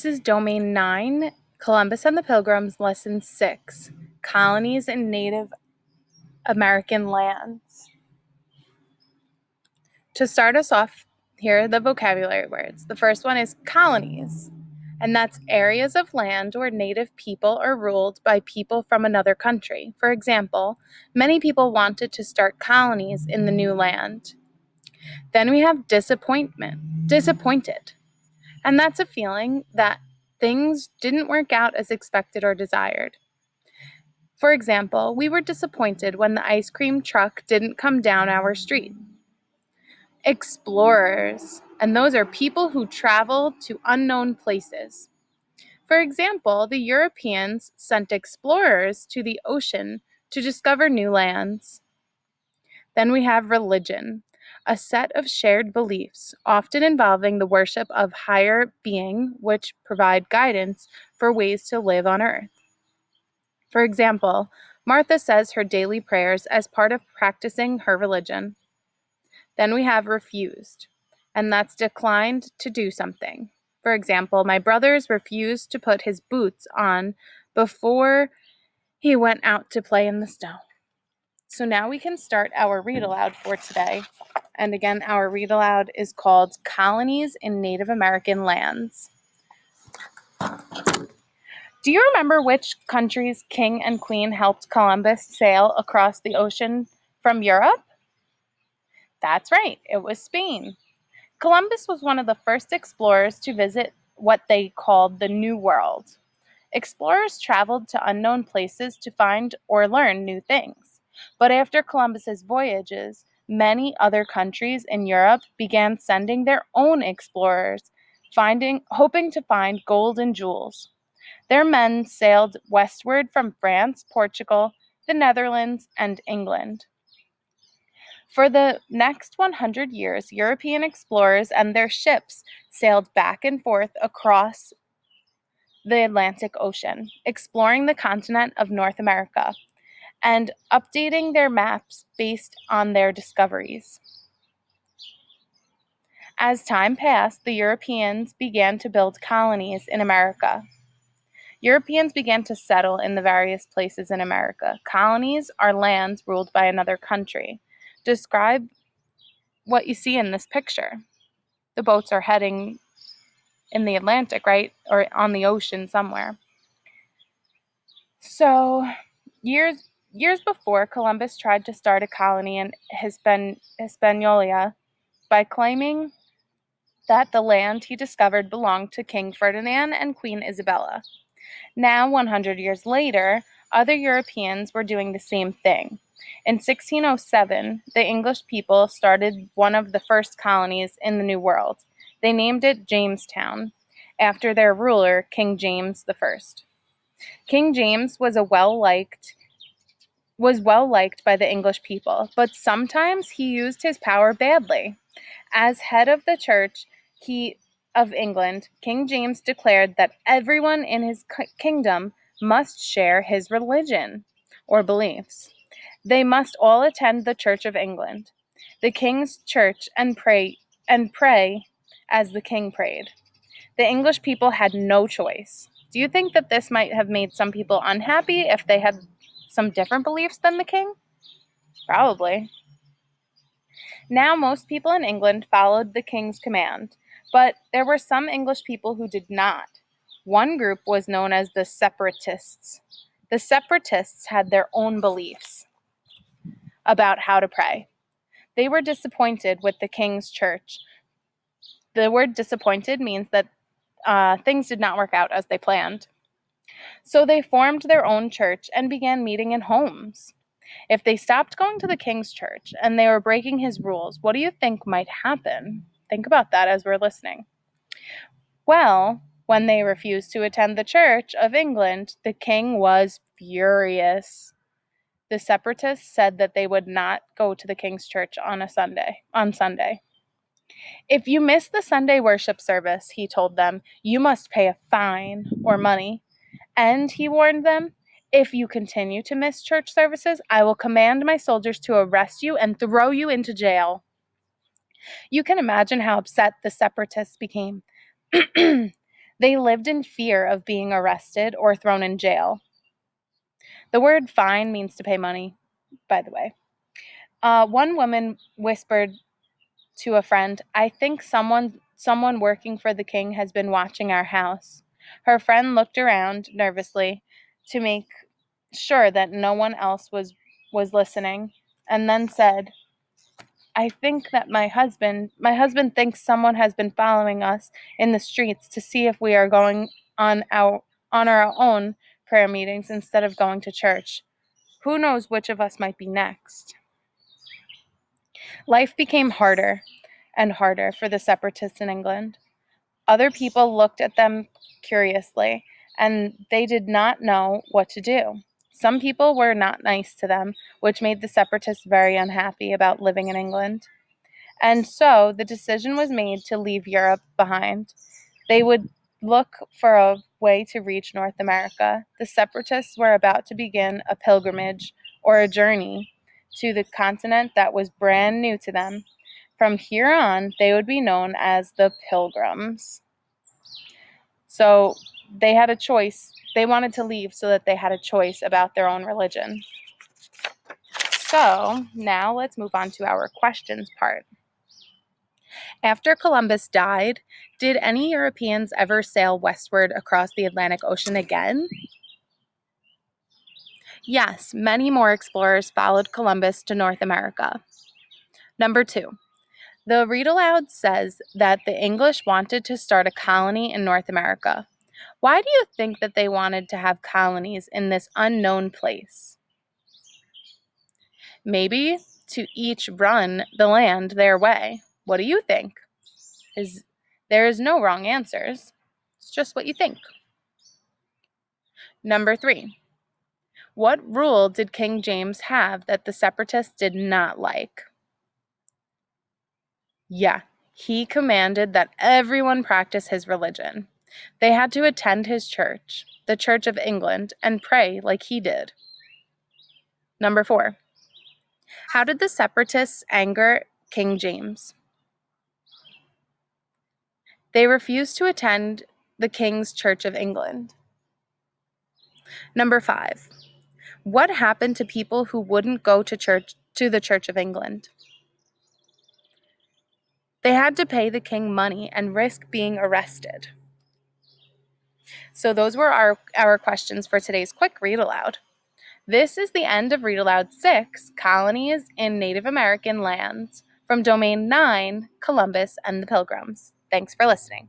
This is Domain 9, Columbus and the Pilgrims, Lesson 6, Colonies in Native American Lands. To start us off, here are the vocabulary words. The first one is colonies, and that's areas of land where native people are ruled by people from another country. For example, many people wanted to start colonies in the new land. Then we have disappointed, and that's a feeling that things didn't work out as expected or desired. For example, we were disappointed when the ice cream truck didn't come down our street. Explorers, and those are people who travel to unknown places. For example, the Europeans sent explorers to the ocean to discover new lands. Then we have religion, a set of shared beliefs, often involving the worship of higher being, which provide guidance for ways to live on earth. For example, Martha says her daily prayers as part of practicing her religion. Then we have refused, and that's declined to do something. For example, my brothers refused to put his boots on before he went out to play in the snow. So now we can start our read aloud for today. And again, our read aloud is called Colonies in Native American Lands. Do you remember which country's king and queen helped Columbus sail across the ocean from Europe? That's right, it was Spain. Columbus was one of the first explorers to visit what they called the New World. Explorers traveled to unknown places to find or learn new things. But after Columbus's voyages, many other countries in Europe began sending their own explorers, hoping to find gold and jewels. Their men sailed westward from France, Portugal, the Netherlands, and England. For the next 100 years, European explorers and their ships sailed back and forth across the Atlantic Ocean, exploring the continent of North America and updating their maps based on their discoveries. As time passed, the Europeans began to build colonies in America. Europeans began to settle in the various places in America. Colonies are lands ruled by another country. Describe what you see in this picture. The boats are heading in the Atlantic, right? Or on the ocean somewhere. So, years before, Columbus tried to start a colony in Hispaniola by claiming that the land he discovered belonged to King Ferdinand and Queen Isabella. Now, 100 years later, other Europeans were doing the same thing. In 1607, the English people started one of the first colonies in the New World. They named it Jamestown, after their ruler, King James I. King James was well liked by the English people, but sometimes he used his power badly. As head of the Church of England, King James declared that everyone in his kingdom must share his religion or beliefs. They must all attend the Church of England, the king's church, and pray as the king prayed. The English people had no choice. Do you think that this might have made some people unhappy if they had some different beliefs than the king? Probably. Now, most people in England followed the king's command, but there were some English people who did not. One group was known as the Separatists. The Separatists had their own beliefs about how to pray. They were disappointed with the king's church. The word disappointed means that things did not work out as they planned. So they formed their own church and began meeting in homes. If they stopped going to the king's church and they were breaking his rules, what do you think might happen? Think about that as we're listening. Well, when they refused to attend the Church of England, the king was furious. The Separatists said that they would not go to the king's church on Sunday. If you miss the Sunday worship service, he told them, you must pay a fine or money. And he warned them, if you continue to miss church services, I will command my soldiers to arrest you and throw you into jail. You can imagine how upset the Separatists became. They lived in fear of being arrested or thrown in jail. The word fine means to pay money, by the way. One woman whispered to a friend, "I think someone working for the king has been watching our house." Her friend looked around nervously to make sure that no one else was listening, and then said, "I think that my husband thinks someone has been following us in the streets to see if we are going on our own prayer meetings instead of going to church. Who knows which of us might be next?" Life became harder and harder for the separatists in England. Other people looked at them curiously, and they did not know what to do. Some people were not nice to them, which made the separatists very unhappy about living in England. And so the decision was made to leave Europe behind. They would look for a way to reach North America. The separatists were about to begin a pilgrimage or a journey to the continent that was brand new to them. From here on, they would be known as the Pilgrims. So they had a choice. They wanted to leave so that they had a choice about their own religion. So now let's move on to our questions part. After Columbus died, did any Europeans ever sail westward across the Atlantic Ocean again? Yes, many more explorers followed Columbus to North America. Number 2. The read aloud says that the English wanted to start a colony in North America. Why do you think that they wanted to have colonies in this unknown place? Maybe to each run the land their way. What do you think? There is no wrong answers. It's just what you think. Number 3. What rule did King James have that the separatists did not like? Yeah, he commanded that everyone practice his religion. They had to attend his church, the Church of England, and pray like he did. Number 4. How did the separatists anger King James? They refused to attend the King's Church of England. Number 5. What happened to people who wouldn't go to the Church of England? They had to pay the king money and risk being arrested. So those were our questions for today's quick read aloud. This is the end of Read Aloud 6, Colonies in Native American Lands, from Domain 9, Columbus and the Pilgrims. Thanks for listening.